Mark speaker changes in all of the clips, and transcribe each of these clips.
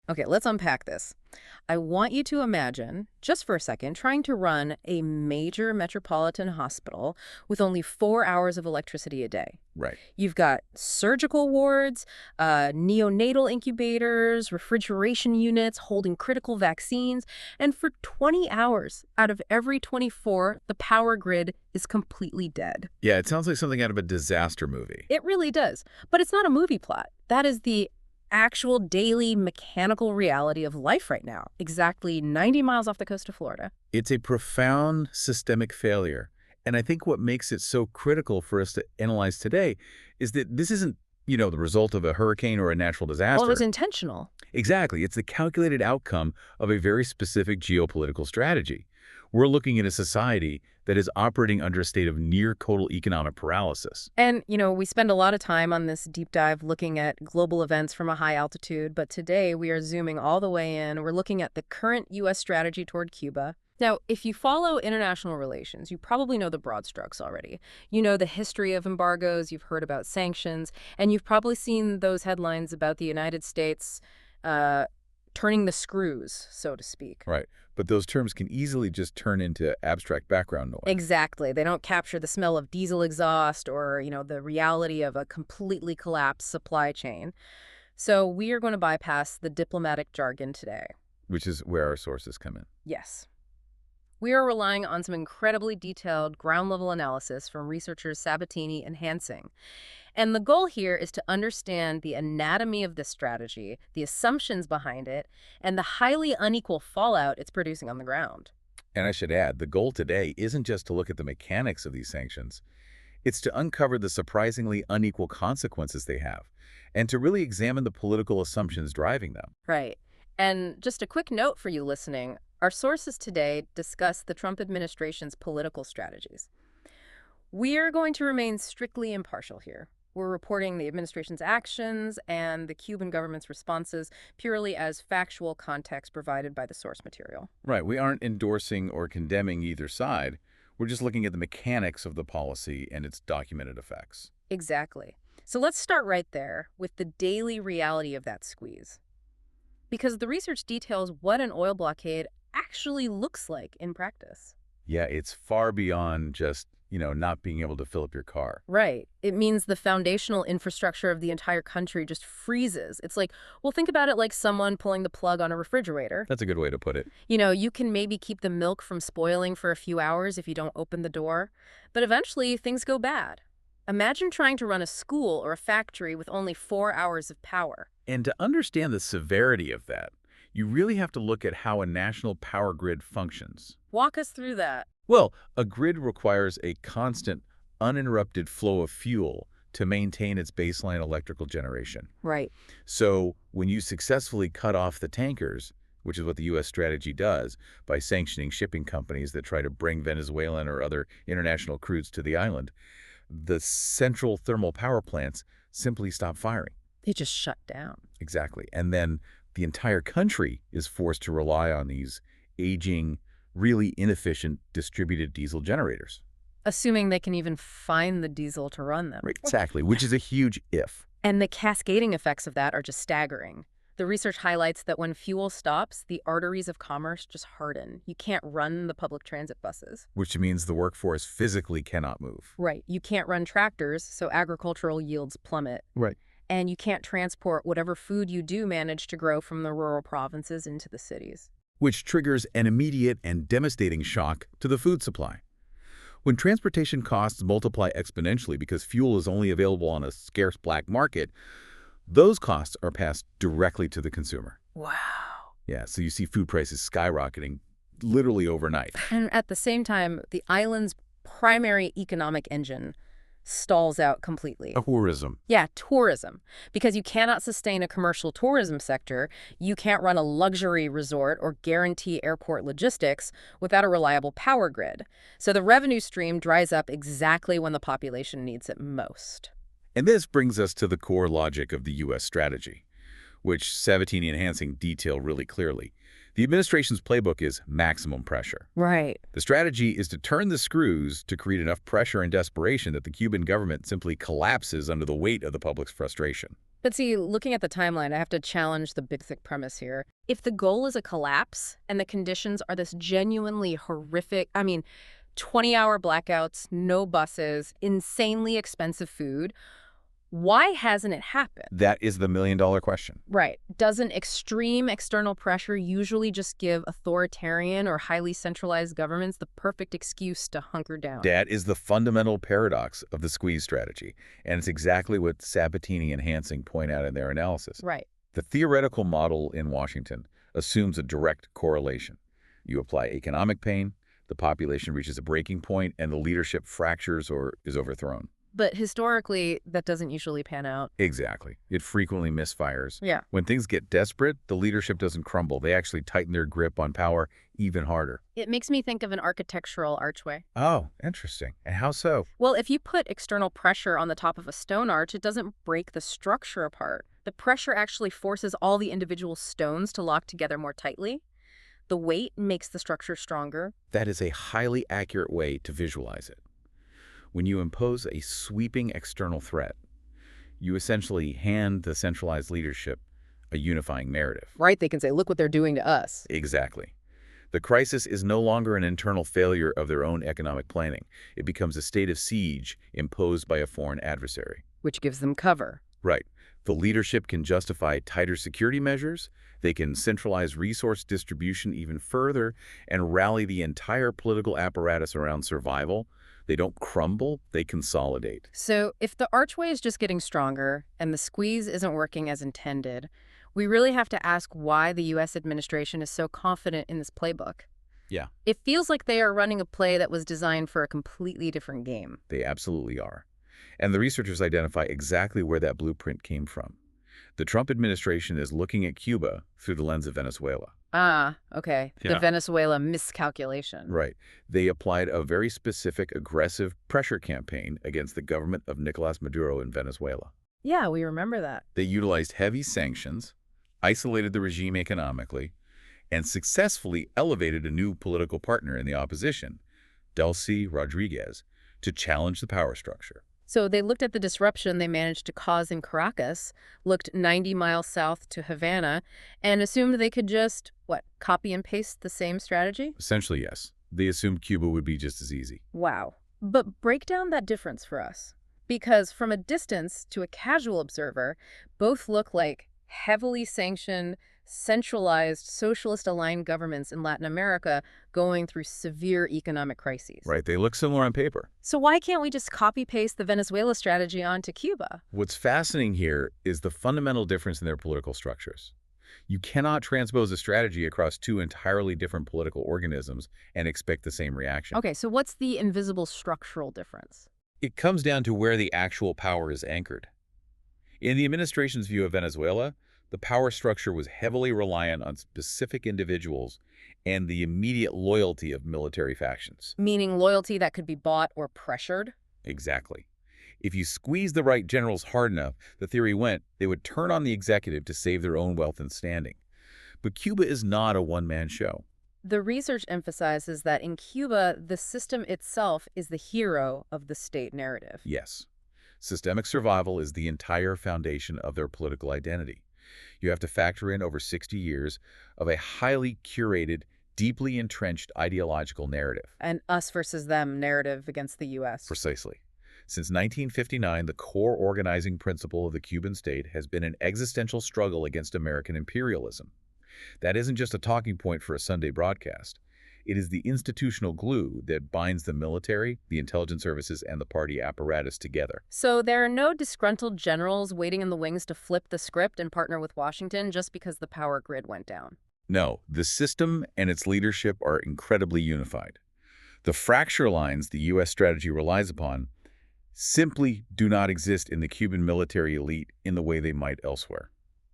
Speaker 1: Okay, let's unpack this. I want you to imagine, just for a second, trying to run a major metropolitan hospital with only 4 hours of electricity a day.
Speaker 2: Right.
Speaker 1: You've got surgical wards, neonatal incubators, refrigeration units holding critical vaccines, and for 20 hours out of every 24, the power grid is completely dead.
Speaker 2: Yeah, it sounds like something out of a disaster movie.
Speaker 1: It really does. But it's not a movie plot. That is the actual daily mechanical reality of life right now, exactly 90 miles off the coast of Florida.
Speaker 2: It's a profound systemic failure. And I think what makes it so critical for us to analyze today is that this isn't, the result of a hurricane or a natural
Speaker 1: Well, it was
Speaker 2: disaster.
Speaker 1: intentional.
Speaker 2: Exactly. It's the calculated outcome of a very specific geopolitical strategy. We're looking at a society that is operating under a state of near total economic paralysis.
Speaker 1: And, we spend a lot of time on this deep dive looking at global events from a high altitude, but today we are zooming all the way in. We're looking at the current U.S. strategy toward Cuba. Now, if you follow international relations, you probably know the broad strokes already. You know the history of embargoes, you've heard about sanctions, and you've probably seen those headlines about the United States turning the screws, so to speak.
Speaker 2: Right. But those terms can easily just turn into abstract background noise.
Speaker 1: Exactly. They don't capture the smell of diesel exhaust or, the reality of a completely collapsed supply chain. So we are going to bypass the diplomatic jargon today.
Speaker 2: Which is where our sources come in.
Speaker 1: Yes. We are relying on some incredibly detailed ground-level analysis from researchers Sabatini and Hansing. And the goal here is to understand the anatomy of this strategy, the assumptions behind it, and the highly unequal fallout it's producing on the ground.
Speaker 2: And I should add, the goal today isn't just to look at the mechanics of these sanctions. It's to uncover the surprisingly unequal consequences they have, and to really examine the political assumptions driving them.
Speaker 1: Right. And just a quick note for you listening, our sources today discuss the Trump administration's political strategies. We are going to remain strictly impartial here. We're reporting the administration's actions and the Cuban government's responses purely as factual context provided by the source material.
Speaker 2: Right, we aren't endorsing or condemning either side. We're just looking at the mechanics of the policy and its documented effects.
Speaker 1: Exactly. So let's start right there with the daily reality of that squeeze. Because the research details what an oil blockade actually looks like in practice.
Speaker 2: Yeah, it's far beyond just, not being able to fill up your car.
Speaker 1: Right. It means the foundational infrastructure of the entire country just freezes. It's like, well, think about it like someone pulling the plug on a refrigerator.
Speaker 2: That's a good way to put it.
Speaker 1: You can maybe keep the milk from spoiling for a few hours if you don't open the door, but eventually things go bad. Imagine trying to run a school or a factory with only 4 hours of power.
Speaker 2: And to understand the severity of that, you really have to look at how a national power grid functions.
Speaker 1: Walk us through that.
Speaker 2: Well, a grid requires a constant, uninterrupted flow of fuel to maintain its baseline electrical generation.
Speaker 1: Right.
Speaker 2: So when you successfully cut off the tankers, which is what the U.S. strategy does by sanctioning shipping companies that try to bring Venezuelan or other international crudes to the island, the central thermal power plants simply stop firing.
Speaker 1: They just shut down.
Speaker 2: Exactly. And then the entire country is forced to rely on these aging, really inefficient distributed diesel generators.
Speaker 1: Assuming they can even find the diesel to run them.
Speaker 2: Right, exactly, which is a huge if.
Speaker 1: And the cascading effects of that are just staggering. The research highlights that when fuel stops, the arteries of commerce just harden. You can't run the public transit buses.
Speaker 2: Which means the workforce physically cannot move.
Speaker 1: Right. You can't run tractors, so agricultural yields plummet.
Speaker 2: Right.
Speaker 1: And you can't transport whatever food you do manage to grow from the rural provinces into the cities.
Speaker 2: Which triggers an immediate and devastating shock to the food supply. When transportation costs multiply exponentially because fuel is only available on a scarce black market, those costs are passed directly to the consumer.
Speaker 1: Wow.
Speaker 2: Yeah, so you see food prices skyrocketing literally overnight.
Speaker 1: And at the same time, the island's primary economic engine stalls out completely.
Speaker 2: Tourism.
Speaker 1: Yeah, tourism. Because you cannot sustain a commercial tourism sector, you can't run a luxury resort or guarantee airport logistics without a reliable power grid. So the revenue stream dries up exactly when the population needs it most.
Speaker 2: And this brings us to the core logic of the U.S. strategy, which Sabatini and Hansing detail really clearly. The administration's playbook is maximum pressure.
Speaker 1: Right.
Speaker 2: The strategy is to turn the screws to create enough pressure and desperation that the Cuban government simply collapses under the weight of the public's frustration.
Speaker 1: But see, looking at the timeline, I have to challenge the basic premise here. If the goal is a collapse and the conditions are this genuinely horrific, 20-hour blackouts, no buses, insanely expensive food, why hasn't it happened?
Speaker 2: That is the million-dollar question.
Speaker 1: Right. Doesn't extreme external pressure usually just give authoritarian or highly centralized governments the perfect excuse to hunker down?
Speaker 2: That is the fundamental paradox of the squeeze strategy, and it's exactly what Sabatini and Hansing point out in their analysis.
Speaker 1: Right.
Speaker 2: The theoretical model in Washington assumes a direct correlation. You apply economic pain, the population reaches a breaking point, and the leadership fractures or is overthrown.
Speaker 1: But historically, that doesn't usually pan out.
Speaker 2: Exactly. It frequently misfires.
Speaker 1: Yeah.
Speaker 2: When things get desperate, the leadership doesn't crumble. They actually tighten their grip on power even harder.
Speaker 1: It makes me think of an architectural archway.
Speaker 2: Oh, interesting. And how so?
Speaker 1: Well, if you put external pressure on the top of a stone arch, it doesn't break the structure apart. The pressure actually forces all the individual stones to lock together more tightly. The weight makes the structure stronger.
Speaker 2: That is a highly accurate way to visualize it. When you impose a sweeping external threat, you essentially hand the centralized leadership a unifying narrative.
Speaker 1: Right, they can say, look what they're doing to us.
Speaker 2: Exactly. The crisis is no longer an internal failure of their own economic planning. It becomes a state of siege imposed by a foreign adversary.
Speaker 1: Which gives them cover.
Speaker 2: Right. The leadership can justify tighter security measures, they can centralize resource distribution even further, and rally the entire political apparatus around survival. They don't crumble, they consolidate.
Speaker 1: So if the archway is just getting stronger and the squeeze isn't working as intended, we really have to ask why the U.S. administration is so confident in this playbook.
Speaker 2: Yeah.
Speaker 1: It feels like they are running a play that was designed for a completely different game.
Speaker 2: They absolutely are. And the researchers identify exactly where that blueprint came from. The Trump administration is looking at Cuba through the lens of Venezuela.
Speaker 1: Ah, okay. The
Speaker 2: Yeah.
Speaker 1: Venezuela miscalculation.
Speaker 2: Right. They applied a very specific, aggressive pressure campaign against the government of Nicolas Maduro in Venezuela.
Speaker 1: Yeah, we remember that.
Speaker 2: They utilized heavy sanctions, isolated the regime economically, and successfully elevated a new political partner in the opposition, Delcy Rodriguez, to challenge the power structure.
Speaker 1: So they looked at the disruption they managed to cause in Caracas, looked 90 miles south to Havana, and assumed they could just, copy and paste the same strategy?
Speaker 2: Essentially, yes. They assumed Cuba would be just as easy.
Speaker 1: Wow. But break down that difference for us. Because from a distance to a casual observer, both look like heavily sanctioned, centralized, socialist-aligned governments in Latin America going through severe economic crises.
Speaker 2: Right, they look similar on paper.
Speaker 1: So why can't we just copy-paste the Venezuela strategy onto Cuba?
Speaker 2: What's fascinating here is the fundamental difference in their political structures. You cannot transpose a strategy across two entirely different political organisms and expect the same reaction.
Speaker 1: Okay, so what's the invisible structural difference?
Speaker 2: It comes down to where the actual power is anchored. In the administration's view of Venezuela, the power structure was heavily reliant on specific individuals and the immediate loyalty of military factions.
Speaker 1: Meaning loyalty that could be bought or pressured?
Speaker 2: Exactly. If you squeeze the right generals hard enough, the theory went, they would turn on the executive to save their own wealth and standing. But Cuba is not a one-man show.
Speaker 1: The research emphasizes that in Cuba, the system itself is the hero of the state narrative.
Speaker 2: Yes. Systemic survival is the entire foundation of their political identity. You have to factor in over 60 years of a highly curated, deeply entrenched ideological narrative.
Speaker 1: An us versus them narrative against the U.S.
Speaker 2: Precisely. Since 1959, the core organizing principle of the Cuban state has been an existential struggle against American imperialism. That isn't just a talking point for a Sunday broadcast. It is the institutional glue that binds the military, the intelligence services, and the party apparatus together.
Speaker 1: So there are no disgruntled generals waiting in the wings to flip the script and partner with Washington just because the power grid went down.
Speaker 2: No, the system and its leadership are incredibly unified. The fracture lines the U.S. strategy relies upon simply do not exist in the Cuban military elite in the way they might elsewhere.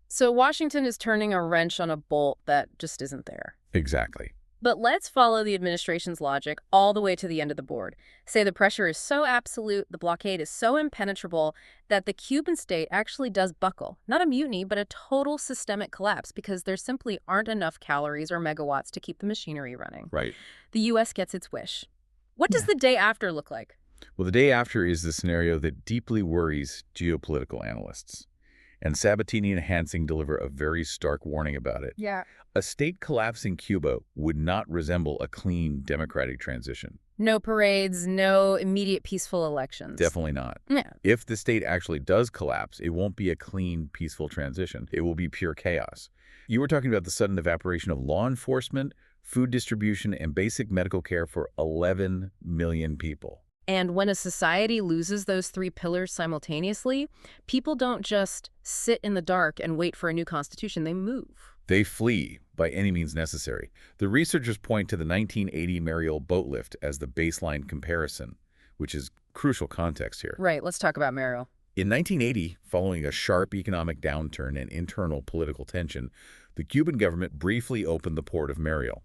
Speaker 1: So Washington is turning a wrench on a bolt that just isn't there.
Speaker 2: Exactly.
Speaker 1: But let's follow the administration's logic all the way to the end of the board. Say the pressure is so absolute, the blockade is so impenetrable that the Cuban state actually does buckle. Not a mutiny, but a total systemic collapse because there simply aren't enough calories or megawatts to keep the machinery running.
Speaker 2: Right.
Speaker 1: The U.S. gets its wish. What does the day after look like?
Speaker 2: Well, the day after is the scenario that deeply worries geopolitical analysts. And Sabatini and Hansing deliver a very stark warning about it.
Speaker 1: Yeah.
Speaker 2: A state collapsing Cuba would not resemble a clean democratic transition.
Speaker 1: No parades, no immediate peaceful elections.
Speaker 2: Definitely not.
Speaker 1: Yeah.
Speaker 2: If the state actually does collapse, it won't be a clean, peaceful transition. It will be pure chaos. You were talking about the sudden evaporation of law enforcement, food distribution, and basic medical care for 11 million people.
Speaker 1: And when a society loses those three pillars simultaneously, people don't just sit in the dark and wait for a new constitution. They move.
Speaker 2: They flee by any means necessary. The researchers point to the 1980 Mariel boat lift as the baseline comparison, which is crucial context here.
Speaker 1: Right. Let's talk about Mariel.
Speaker 2: In 1980, following a sharp economic downturn and internal political tension, the Cuban government briefly opened the port of Mariel.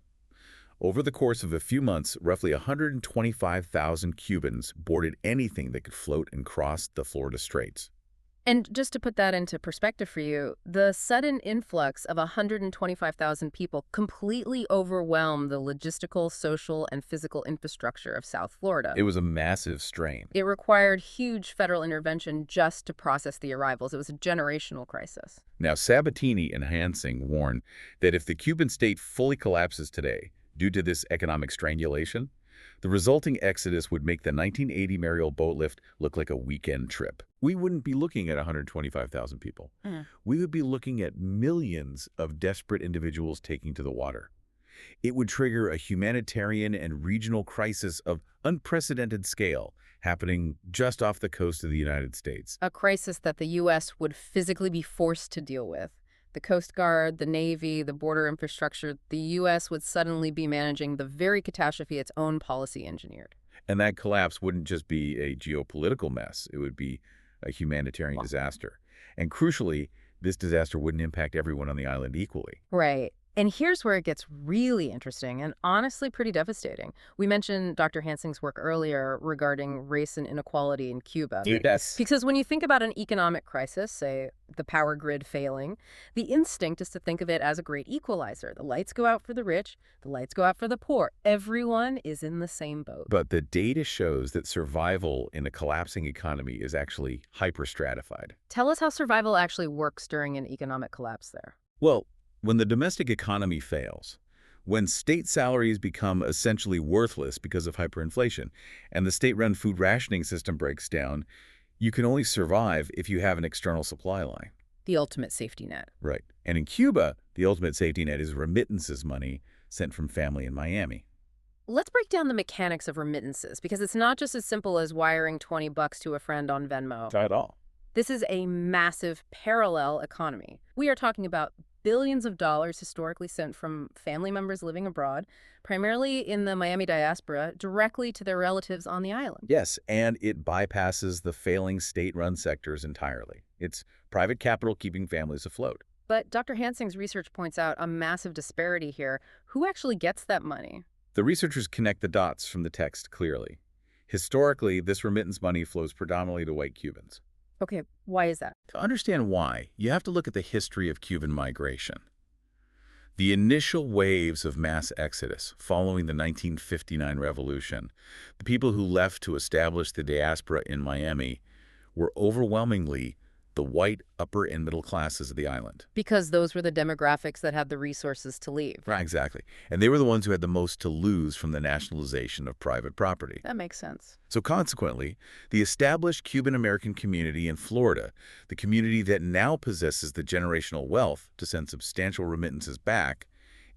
Speaker 2: Over the course of a few months, roughly 125,000 Cubans boarded anything that could float and cross the Florida Straits.
Speaker 1: And just to put that into perspective for you, the sudden influx of 125,000 people completely overwhelmed the logistical, social, and physical infrastructure of South Florida.
Speaker 2: It was a massive strain.
Speaker 1: It required huge federal intervention just to process the arrivals. It was a generational crisis.
Speaker 2: Now, Sabatini and Hansing warn that if the Cuban state fully collapses today, due to this economic strangulation, the resulting exodus would make the 1980 Mariel boat lift look like a weekend trip. We wouldn't be looking at 125,000 people. We would be looking at millions of desperate individuals taking to the water. It would trigger a humanitarian and regional crisis of unprecedented scale happening just off the coast of the United States.
Speaker 1: A crisis that the U.S. would physically be forced to deal with. The Coast Guard, the Navy, the border infrastructure, the U.S. would suddenly be managing the very catastrophe its own policy engineered.
Speaker 2: And that collapse wouldn't just be a geopolitical mess. It would be a humanitarian disaster. And crucially, this disaster wouldn't impact everyone on the island equally.
Speaker 1: Right. And here's where it gets really interesting and honestly pretty devastating. We mentioned Dr. Hansing's work earlier regarding race and inequality in Cuba.
Speaker 2: Yes.
Speaker 1: Because when you think about an economic crisis, say the power grid failing, the instinct is to think of it as a great equalizer. The lights go out for the rich, the lights go out for the poor. Everyone is in the same boat.
Speaker 2: But the data shows that survival in a collapsing economy is actually hyper-stratified.
Speaker 1: Tell us how survival actually works during an economic collapse there.
Speaker 2: Well, when the domestic economy fails, when state salaries become essentially worthless because of hyperinflation, and the state-run food rationing system breaks down, you can only survive if you have an external supply line.
Speaker 1: The ultimate safety net.
Speaker 2: Right. And in Cuba, the ultimate safety net is remittances money sent from family in Miami.
Speaker 1: Let's break down the mechanics of remittances, because it's not just as simple as wiring $20 to a friend on Venmo.
Speaker 2: Not at all.
Speaker 1: This is a massive parallel economy. We are talking about billions of dollars historically sent from family members living abroad, primarily in the Miami diaspora, directly to their relatives on the island.
Speaker 2: Yes, and it bypasses the failing state-run sectors entirely. It's private capital keeping families afloat.
Speaker 1: But Dr. Hansing's research points out a massive disparity here. Who actually gets that money?
Speaker 2: The researchers connect the dots from the text clearly. Historically, this remittance money flows predominantly to white Cubans.
Speaker 1: Okay, why is that?
Speaker 2: To understand why, you have to look at the history of Cuban migration. The initial waves of mass exodus following the 1959 revolution, the people who left to establish the diaspora in Miami, were overwhelmingly the white upper and middle classes of the island.
Speaker 1: Because those were the demographics that had the resources to leave.
Speaker 2: Right, exactly. And they were the ones who had the most to lose from the nationalization of private property.
Speaker 1: That makes sense.
Speaker 2: So consequently, the established Cuban-American community in Florida, the community that now possesses the generational wealth to send substantial remittances back,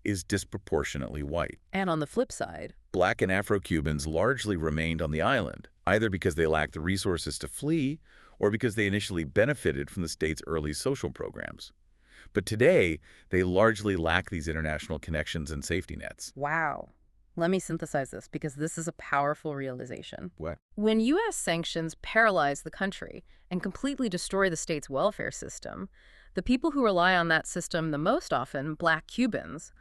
Speaker 2: is disproportionately white.
Speaker 1: And on the flip side,
Speaker 2: Black and Afro-Cubans largely remained on the island, either because they lacked the resources to flee or because they initially benefited from the state's early social programs. But today, they largely lack these international connections and safety nets.
Speaker 1: wow. Let me synthesize this, because this is a powerful realization.
Speaker 2: What?
Speaker 1: When U.S. sanctions paralyze the country and completely destroy the state's welfare system, the people who rely on that system the most often, Black Cubans,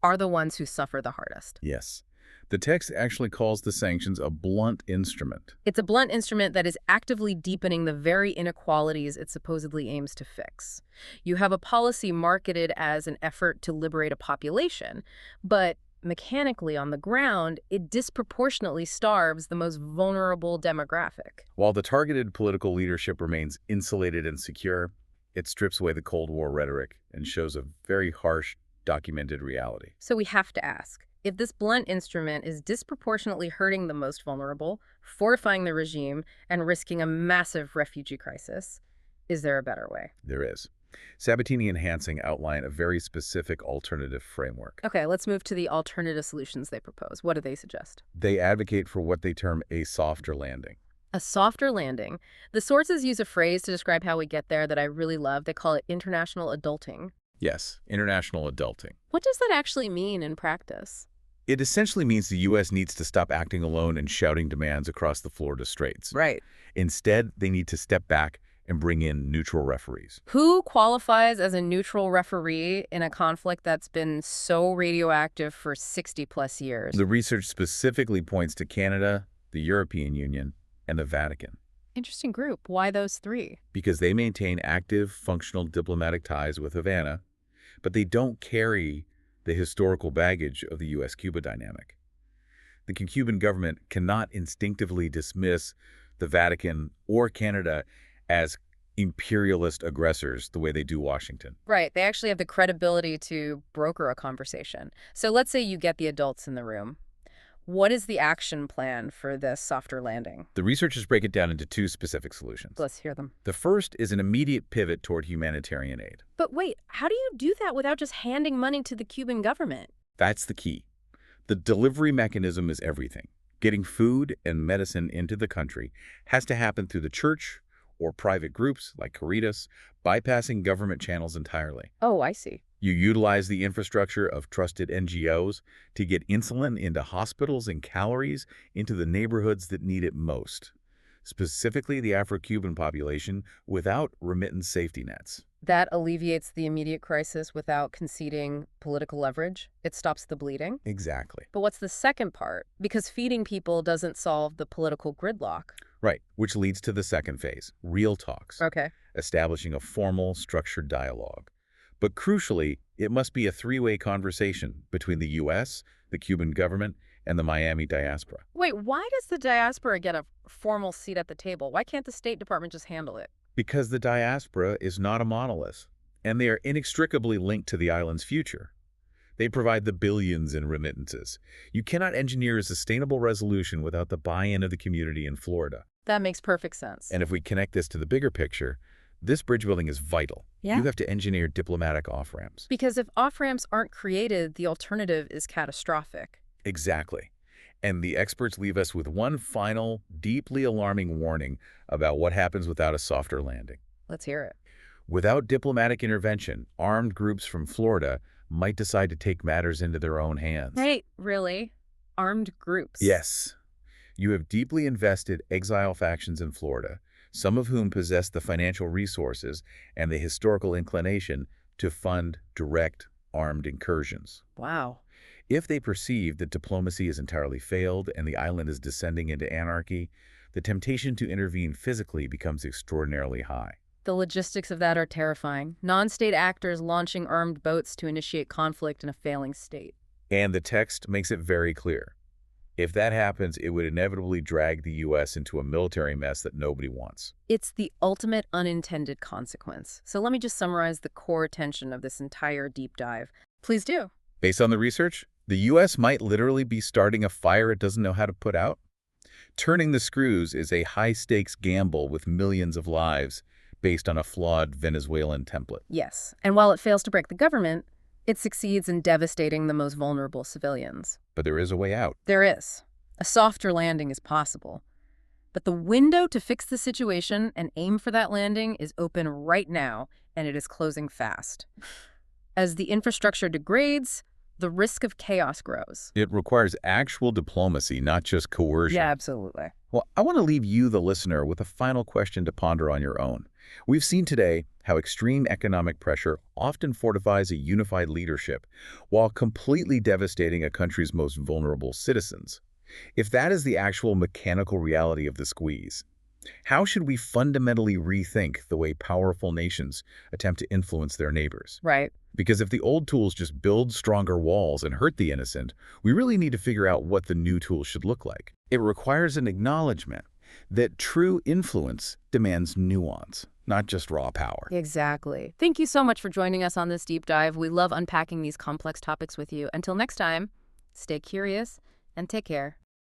Speaker 1: are the ones who suffer the hardest.
Speaker 2: Yes. The text actually calls the sanctions a blunt instrument.
Speaker 1: It's a blunt instrument that is actively deepening the very inequalities it supposedly aims to fix. You have a policy marketed as an effort to liberate a population, but mechanically on the ground, it disproportionately starves the most vulnerable demographic.
Speaker 2: While the targeted political leadership remains insulated and secure, It strips away the Cold War rhetoric and shows a very harsh, documented reality.
Speaker 1: So we have to ask, if this blunt instrument is disproportionately hurting the most vulnerable, fortifying the regime, and risking a massive refugee crisis, is there a better way?
Speaker 2: There is. Sabatini and Hansing outline a very specific alternative framework.
Speaker 1: Okay, let's move to the alternative solutions they propose. What do they suggest?
Speaker 2: They advocate for what they term a softer landing.
Speaker 1: A softer landing. The sources use a phrase to describe how we get there that I really love. They call it international adulting.
Speaker 2: Yes, international adulting.
Speaker 1: What does that actually mean in practice?
Speaker 2: It essentially means the U.S. needs to stop acting alone and shouting demands across the Florida Straits.
Speaker 1: Right.
Speaker 2: Instead, they need to step back and bring in neutral referees.
Speaker 1: Who qualifies as a neutral referee in a conflict that's been so radioactive for 60 plus years?
Speaker 2: The research specifically points to Canada, the European Union, and the Vatican,
Speaker 1: Interesting group. Why those three?
Speaker 2: because they maintain active, functional diplomatic ties with Havana, but they don't carry the historical baggage of the U.S.-Cuba dynamic. The Cuban government cannot instinctively dismiss the Vatican or Canada as imperialist aggressors the way they do Washington.
Speaker 1: Right. They actually have the credibility to broker a conversation. So let's say you get the adults in the room. What is the action plan for this softer landing?
Speaker 2: The researchers break it down into two specific solutions.
Speaker 1: Let's hear them.
Speaker 2: The first is an immediate pivot toward humanitarian aid.
Speaker 1: But wait, how do you do that without just handing money to the Cuban government?
Speaker 2: That's the key. The delivery mechanism is everything. Getting food and medicine into the country has to happen through the church or private groups like Caritas, bypassing government channels entirely.
Speaker 1: Oh, I see.
Speaker 2: You utilize the infrastructure of trusted NGOs to get insulin into hospitals and calories into the neighborhoods that need it most, specifically the Afro-Cuban population, without remittance safety nets.
Speaker 1: That alleviates the immediate crisis without conceding political leverage. It stops the bleeding.
Speaker 2: Exactly.
Speaker 1: But what's the second part? Because feeding people doesn't solve the political gridlock.
Speaker 2: Right, which leads to the second phase, real talks,
Speaker 1: Okay.
Speaker 2: establishing a formal, structured dialogue. But crucially, it must be a three-way conversation between the U.S., the Cuban government, and the Miami diaspora.
Speaker 1: Wait, why does the diaspora get a formal seat at the table? Why can't the State Department just handle it?
Speaker 2: Because the diaspora is not a monolith, and they are inextricably linked to the island's future. They provide the billions in remittances. You cannot engineer a sustainable resolution without the buy-in of the community in Florida.
Speaker 1: That makes perfect sense.
Speaker 2: And if we connect this to the bigger picture, this bridge building is vital.
Speaker 1: Yeah.
Speaker 2: You have to engineer diplomatic off-ramps.
Speaker 1: Because if off-ramps aren't created, the alternative is catastrophic.
Speaker 2: Exactly. And the experts leave us with one final, deeply alarming warning about what happens without a softer landing.
Speaker 1: Let's hear it.
Speaker 2: Without diplomatic intervention, armed groups from Florida might decide to take matters into their own hands.
Speaker 1: Right, really? Armed groups?
Speaker 2: Yes. You have deeply invested exile factions in Florida, some of whom possess the financial resources and the historical inclination to fund direct armed incursions.
Speaker 1: Wow.
Speaker 2: If they perceive that diplomacy has entirely failed and the island is descending into anarchy, the temptation to intervene physically becomes extraordinarily high.
Speaker 1: The logistics of that are terrifying. Non-state actors launching armed boats to initiate conflict in a failing state.
Speaker 2: And the text makes it very clear. If that happens, it would inevitably drag the U.S. into a military mess that nobody wants.
Speaker 1: It's the ultimate unintended consequence. So let me just summarize the core tension of this entire deep dive. Please do.
Speaker 2: Based on the research, the U.S. might literally be starting a fire it doesn't know how to put out. Turning the screws is a high-stakes gamble with millions of lives based on a flawed Venezuelan template.
Speaker 1: Yes. And while it fails to break the government, it succeeds in devastating the most vulnerable civilians.
Speaker 2: But there is a way out.
Speaker 1: There is. A softer landing is possible. But the window to fix the situation and aim for that landing is open right now, and it is closing fast. As the infrastructure degrades, the risk of chaos grows.
Speaker 2: It requires actual diplomacy, not just coercion.
Speaker 1: Yeah, absolutely.
Speaker 2: Well, I want to leave you, the listener, with a final question to ponder on your own. We've seen today how extreme economic pressure often fortifies a unified leadership while completely devastating a country's most vulnerable citizens. If that is the actual mechanical reality of the squeeze, how should we fundamentally rethink the way powerful nations attempt to influence their neighbors?
Speaker 1: Right.
Speaker 2: Because if the old tools just build stronger walls and hurt the innocent, we really need to figure out what the new tools should look like. It requires an acknowledgement that true influence demands nuance, not just raw power.
Speaker 1: Exactly. Thank you so much for joining us on this deep dive. We love unpacking these complex topics with you. Until next time, stay curious and take care.